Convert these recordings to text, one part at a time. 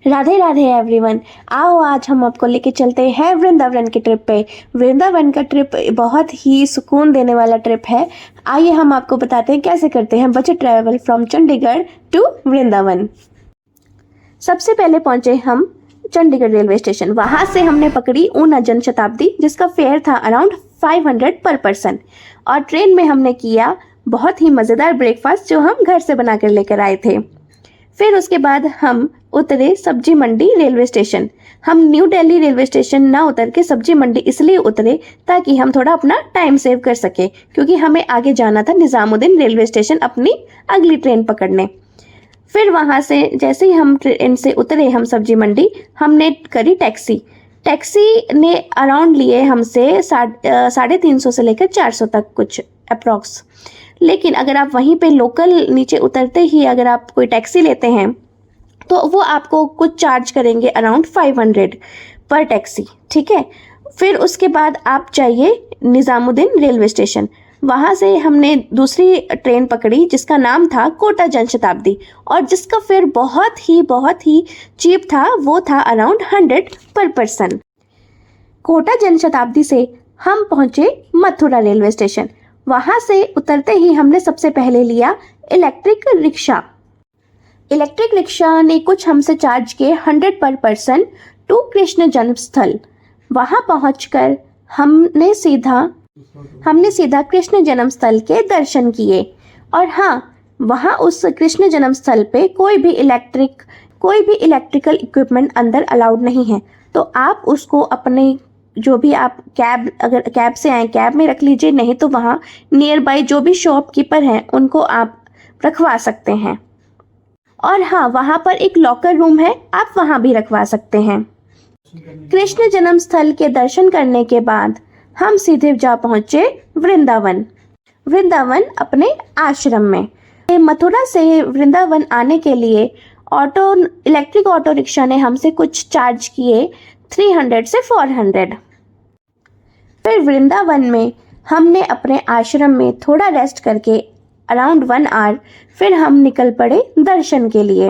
Radhe Radhe everyone. आओ आज हम आपको लेके चलते हैं वृंदावन की ट्रिप पे। वृंदावन का ट्रिप बहुत ही सुकून देने वाला ट्रिप है। आइए हम आपको बताते हैं कैसे करते हैं budget travel from Chandigarh to Vrindavan. सबसे पहले पहुंचे हम चंडीगढ़ रेलवे स्टेशन। वहां से हमने पकड़ी ऊना जनशताब्दी जिसका फेयर था अराउंड 500 पर पर्सन। और ट्रेन में हमने किया बहुत ही मज़ेदार ब्रेकफास्ट जो हम घर से बना कर लेकर आए थे। फिर उसके बाद हम उतरे सब्जी मंडी रेलवे स्टेशन। हम न्यू दिल्ली रेलवे स्टेशन ना उतर के सब्जी मंडी इसलिए उतरे ताकि हम थोड़ा अपना टाइम सेव कर सके, क्योंकि हमें आगे जाना था निज़ामुद्दीन रेलवे स्टेशन अपनी अगली ट्रेन पकड़ने। फिर वहाँ से जैसे ही हम ट्रेन से उतरे हम सब्जी मंडी, हमने करी टैक्सी ने अराउंड लिए हमसे 350 से लेकर 400 तक कुछ अप्रॉक्स। लेकिन अगर आप वहीं पे लोकल नीचे उतरते ही अगर आप कोई टैक्सी लेते हैं तो वो आपको कुछ चार्ज करेंगे अराउंड 500 पर टैक्सी, ठीक है। फिर उसके बाद आप जाइए निज़ामुद्दीन रेलवे स्टेशन। वहाँ से हमने दूसरी ट्रेन पकड़ी जिसका नाम था कोटा जनशताब्दी और जिसका फेयर बहुत ही चीप था। वो था अराउंड 100 पर पर्सन। कोटा जनशताब्दी से हम पहुँचे मथुरा रेलवे स्टेशन। वहाँ से उतरते ही हमने सबसे पहले लिया इलेक्ट्रिक रिक्शा ने कुछ हमसे चार्ज किए 100 पर पर्सन टू कृष्ण जन्मस्थल। वहाँ पहुँचकर हमने सीधा कृष्ण जन्मस्थल के दर्शन किए। और हाँ, वहाँ उस कृष्ण जन्मस्थल पे कोई भी इलेक्ट्रिकल इक्विपमेंट अंदर अलाउड नहीं है। तो आप उसको अपने जो भी आप अगर कैब से आए कैब में रख लीजिए, नहीं तो वहाँ नियर बाय जो भी शॉपकीपर हैं उनको आप रखवा सकते हैं। और हाँ, वहाँ पर एक लॉकर रूम है, आप वहाँ भी रखवा सकते हैं। कृष्ण जन्मस्थल के दर्शन करने के बाद हम सीधे जा पहुँचे वृंदावन अपने आश्रम में। मथुरा से वृंदावन आने के लिए इलेक्ट्रिक ऑटो रिक्शा ने हमसे कुछ चार्ज किए 300 से 400। फिर वृंदावन में हमने अपने आश्रम में थोड़ा रेस्ट करके अराउंड 1 आवर फिर हम निकल पड़े दर्शन के लिए।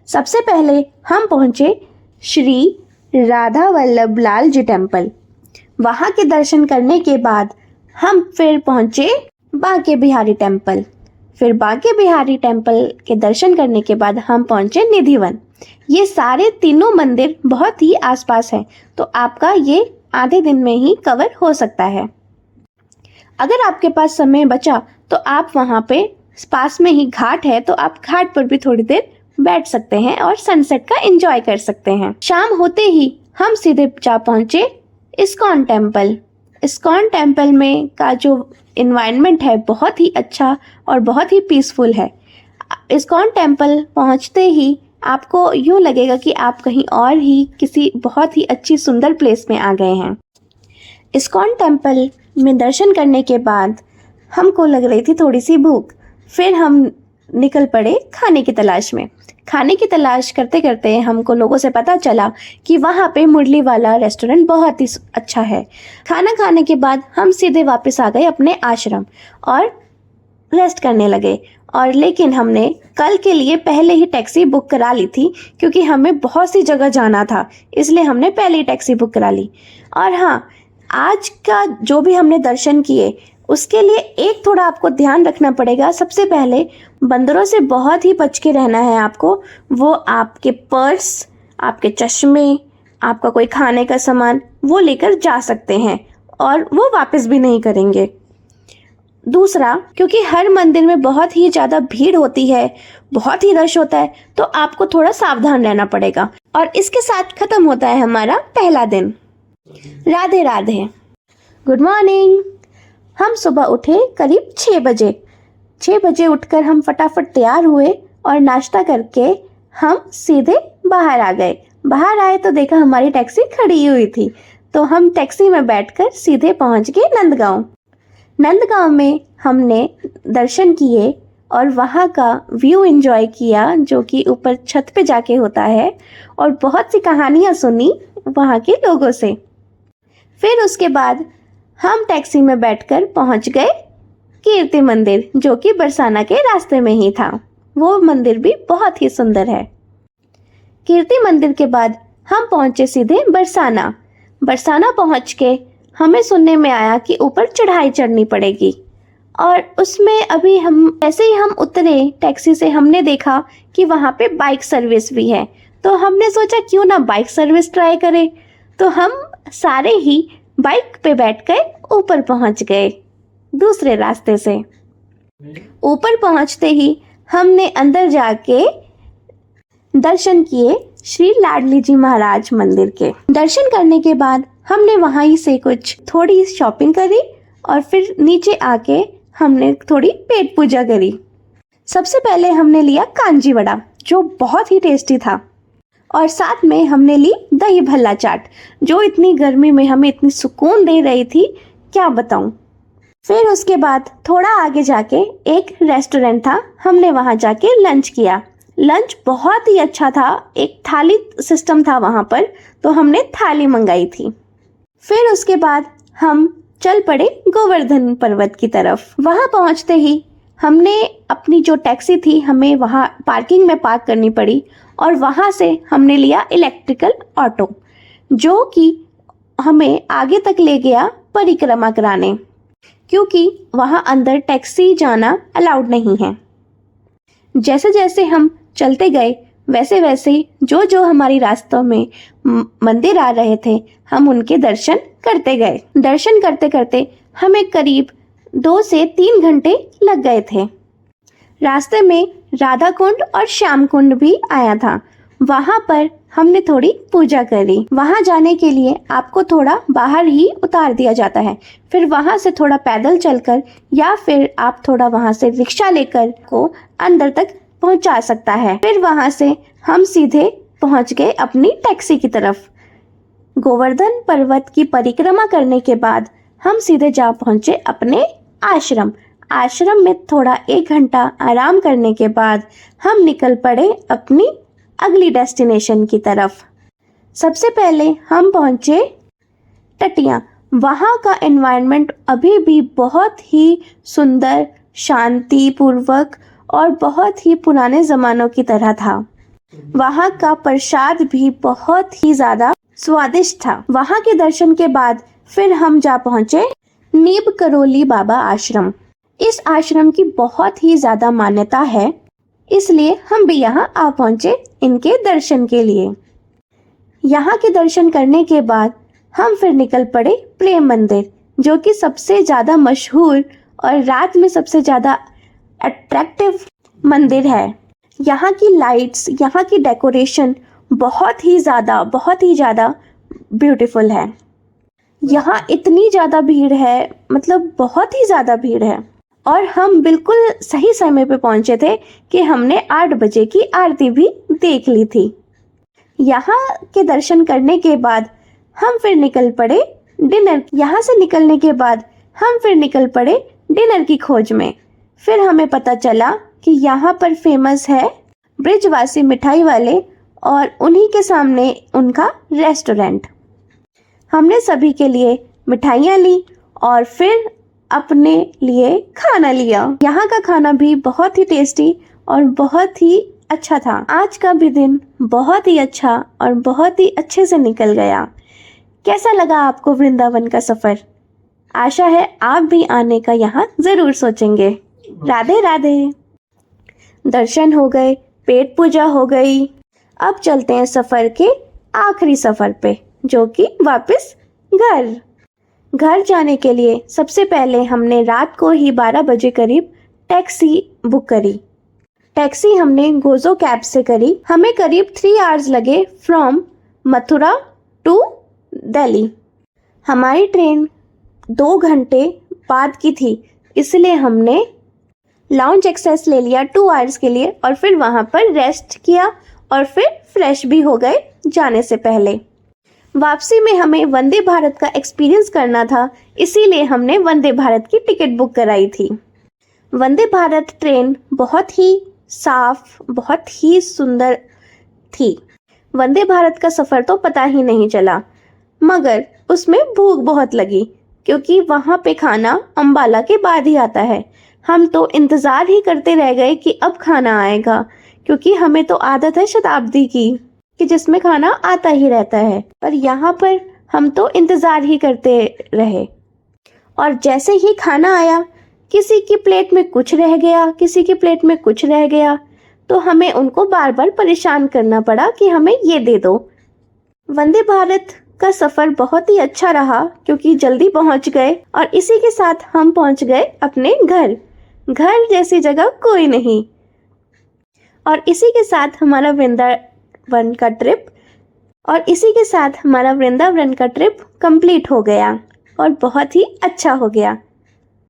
सबसे पहले हम पहुंचे श्री राधा वल्लभ लाल जी टेम्पल। वहाँ के दर्शन करने के बाद हम फिर पहुंचे बांके बिहारी टेम्पल। फिर बांके बिहारी टेम्पल के दर्शन करने के बाद हम पहुंचे निधिवन। ये सारे तीनों मंदिर बहुत ही आसपास हैं, तो आपका ये आधे दिन में ही कवर हो सकता है। अगर आपके पास समय बचा तो आप वहाँ पे पास में ही घाट है, तो आप घाट पर भी थोड़ी देर बैठ सकते हैं और सनसेट का एंजॉय कर सकते हैं। शाम होते ही हम सीधे जा पहुँचे इस्कॉन टेम्पल में का जो इन्वायरमेंट है बहुत ही अच्छा और बहुत ही पीसफुल है। इस्कॉन टेम्पल पहुँचते ही आपको यूँ लगेगा कि आप कहीं और ही किसी बहुत ही अच्छी सुंदर प्लेस में आ गए हैं। इस्कॉन टेम्पल में दर्शन करने के बाद हमको लग रही थी थोड़ी सी भूख। फिर हम निकल पड़े खाने की तलाश में। खाने की तलाश करते करते हमको लोगों से पता चला कि वहाँ पे मुरली वाला रेस्टोरेंट बहुत ही अच्छा है। खाना खाने के बाद हम सीधे वापस आ गए अपने आश्रम और रेस्ट करने लगे। और लेकिन हमने कल के लिए पहले ही टैक्सी बुक करा ली थी, क्योंकि हमें बहुत सी जगह जाना था, इसलिए हमने पहले ही टैक्सी बुक करा ली। और हाँ, आज का जो भी हमने दर्शन किए उसके लिए एक थोड़ा आपको ध्यान रखना पड़ेगा। सबसे पहले बंदरों से बहुत ही बच के रहना है आपको। वो आपके पर्स, आपके चश्मे, आपका कोई खाने का सामान वो लेकर जा सकते हैं और वो वापस भी नहीं करेंगे। दूसरा, क्योंकि हर मंदिर में बहुत ही ज़्यादा भीड़ होती है, बहुत ही रश होता है, तो आपको थोड़ा सावधान रहना पड़ेगा। और इसके साथ खत्म होता है हमारा पहला दिन। राधे राधे। Good morning. हम सुबह उठे करीब 6 बजे। 6 बजे उठकर हम फटाफट तैयार हुए और नाश्ता करके हम सीधे बाहर आ गए। बाहर आए तो देखा हमारी टैक्सी खड़ी हुई थी, तो हम टैक्सी में बैठकर सीधे पहुंच गए नंदगांव में हमने दर्शन किए और वहाँ का व्यू एंजॉय किया जो कि ऊपर छत पे जाके होता है, और बहुत सी कहानियाँ सुनी वहाँ के लोगों से। फिर उसके बाद हम टैक्सी में बैठकर पहुँच गए कीर्ति मंदिर, जो कि बरसाना के रास्ते में ही था। वो मंदिर भी बहुत ही सुंदर है। कीर्ति मंदिर के बाद हम पहुंचे सीधे बरसाना। बरसाना पहुंच के हमें सुनने में आया कि ऊपर चढ़ाई चढ़नी पड़ेगी, और उसमें अभी हम जैसे ही हम उतरे टैक्सी से हमने देखा कि वहाँ पे बाइक सर्विस भी है, तो हमने सोचा क्यों ना बाइक सर्विस ट्राई करें। तो हम सारे ही बाइक पे बैठ कर ऊपर पहुँच गए दूसरे रास्ते से। ऊपर पहुँचते ही हमने अंदर जाके दर्शन किए श्री लाडली जी महाराज मंदिर के। दर्शन करने के बाद हमने वहाँ ही से कुछ थोड़ी शॉपिंग करी और फिर नीचे आके हमने थोड़ी पेट पूजा करी। सबसे पहले हमने लिया कांजी वड़ा जो बहुत ही टेस्टी था, और साथ में हमने ली दही भल्ला चाट जो इतनी गर्मी में हमें इतनी सुकून दे रही थी, क्या बताऊं। फिर उसके बाद थोड़ा आगे जाके एक रेस्टोरेंट था, हमने वहाँ जाके लंच किया। लंच बहुत ही अच्छा था, एक थाली सिस्टम था वहाँ पर, तो हमने थाली मंगाई थी। फिर उसके बाद हम चल पड़े गोवर्धन पर्वत की तरफ। वहाँ पहुँचते ही हमने अपनी जो टैक्सी थी हमें वहाँ पार्किंग में पार्क करनी पड़ी, और वहाँ से हमने लिया इलेक्ट्रिकल ऑटो जो कि हमें आगे तक ले गया परिक्रमा कराने, क्योंकि वहाँ अंदर टैक्सी जाना अलाउड नहीं है। जैसे जैसे हम चलते गए वैसे वैसे जो जो हमारी रास्तों में मंदिर आ रहे थे हम उनके दर्शन करते गए। दर्शन करते करते हमें करीब 2 से 3 घंटे लग गए थे। रास्ते में राधा कुंड और श्याम कुंड भी आया था, वहाँ पर हमने थोड़ी पूजा करी। वहाँ जाने के लिए आपको थोड़ा बाहर ही उतार दिया जाता है, फिर वहाँ से थोड़ा पैदल चलकर या फिर आप थोड़ा वहाँ से रिक्शा लेकर को अंदर तक पहुँचा सकता है। फिर वहाँ से हम सीधे पहुँच गए अपनी टैक्सी की तरफ। गोवर्धन पर्वत की परिक्रमा करने के बाद हम सीधे जा पहुँचे अपने आश्रम। आश्रम में थोड़ा 1 घंटा आराम करने के बाद हम निकल पड़े अपनी अगली डेस्टिनेशन की तरफ। सबसे पहले हम पहुँचे टटिया। वहाँ का एनवायरनमेंट अभी भी बहुत ही सुंदर, शांतिपूर्वक और बहुत ही पुराने ज़मानों की तरह था। वहाँ का प्रसाद भी बहुत ही ज़्यादा स्वादिष्ट था। वहाँ के दर्शन के बाद फिर हम जा पहुँचे नीब करोली बाबा आश्रम। इस आश्रम की बहुत ही ज़्यादा मान्यता है, इसलिए हम भी यहाँ आ पहुँचे इनके दर्शन के लिए। यहाँ के दर्शन करने के बाद हम फिर निकल पड़े प्रेम मंदिर, जो कि सबसे ज़्यादा मशहूर और रात में सबसे ज़्यादा अट्रैक्टिव मंदिर है। यहाँ की लाइट्स, यहाँ की डेकोरेशन बहुत ही ज़्यादा ब्यूटीफुल है। यहाँ इतनी ज़्यादा भीड़ है, मतलब बहुत ही ज़्यादा भीड़ है, और हम बिल्कुल सही समय पे पहुँचे थे कि हमने 8 बजे की आरती भी देख ली थी। यहाँ के दर्शन करने के बाद हम फिर निकल पड़े डिनर। यहाँ से निकलने के बाद हम फिर निकल पड़े डिनर की खोज में। फिर हमें पता चला कि यहाँ पर फेमस है ब्रिजवासी मिठाई वाले, और उन्हीं के सामने उनका रेस्टोरेंट। हमने सभी के लिए मिठाइयाँ ली और फिर अपने लिए खाना लिया। यहाँ का खाना भी बहुत ही टेस्टी और बहुत ही अच्छा था। आज का भी दिन बहुत ही अच्छा और बहुत ही अच्छे से निकल गया। कैसा लगा आपको वृंदावन का सफ़र? आशा है आप भी आने का यहाँ ज़रूर सोचेंगे। राधे राधे। दर्शन हो गए, पेट पूजा हो गई। अब चलते हैं सफ़र के आखिरी सफ़र पे, जो कि वापस घर जाने के लिए सबसे पहले हमने रात को ही 12 बजे करीब टैक्सी बुक करी। टैक्सी हमने गोजो कैब से करी। हमें करीब 3 आवर्स लगे फ्रॉम मथुरा टू दिल्ली। हमारी ट्रेन 2 घंटे बाद की थी, इसलिए हमने लाउंज एक्सेस ले लिया 2 आवर्स के लिए, और फिर वहाँ पर रेस्ट किया और फिर फ्रेश भी हो गए जाने से पहले। वापसी में हमें वंदे भारत का एक्सपीरियंस करना था, इसीलिए हमने वंदे भारत की टिकट बुक कराई थी। वंदे भारत ट्रेन बहुत ही साफ, बहुत ही सुंदर थी। वंदे भारत का सफ़र तो पता ही नहीं चला, मगर उसमें भूख बहुत लगी, क्योंकि वहाँ पे खाना अम्बाला के बाद ही आता है। हम तो इंतज़ार ही करते रह गए कि अब खाना आएगा, क्योंकि हमें तो आदत है शताब्दी की। कि जिसमें खाना आता ही रहता है, पर यहाँ पर हम तो इंतज़ार ही करते रहे। और जैसे ही खाना आया, किसी की प्लेट में कुछ रह गया, किसी की प्लेट में कुछ रह गया, तो हमें उनको बार बार परेशान करना पड़ा कि हमें ये दे दो। वंदे भारत का सफ़र बहुत ही अच्छा रहा क्योंकि जल्दी पहुंच गए और इसी के साथ हम पहुंच गए अपने घर। घर जैसी जगह कोई नहीं। और इसी के साथ हमारा वृंदावन का ट्रिप कंप्लीट हो गया और बहुत ही अच्छा हो गया।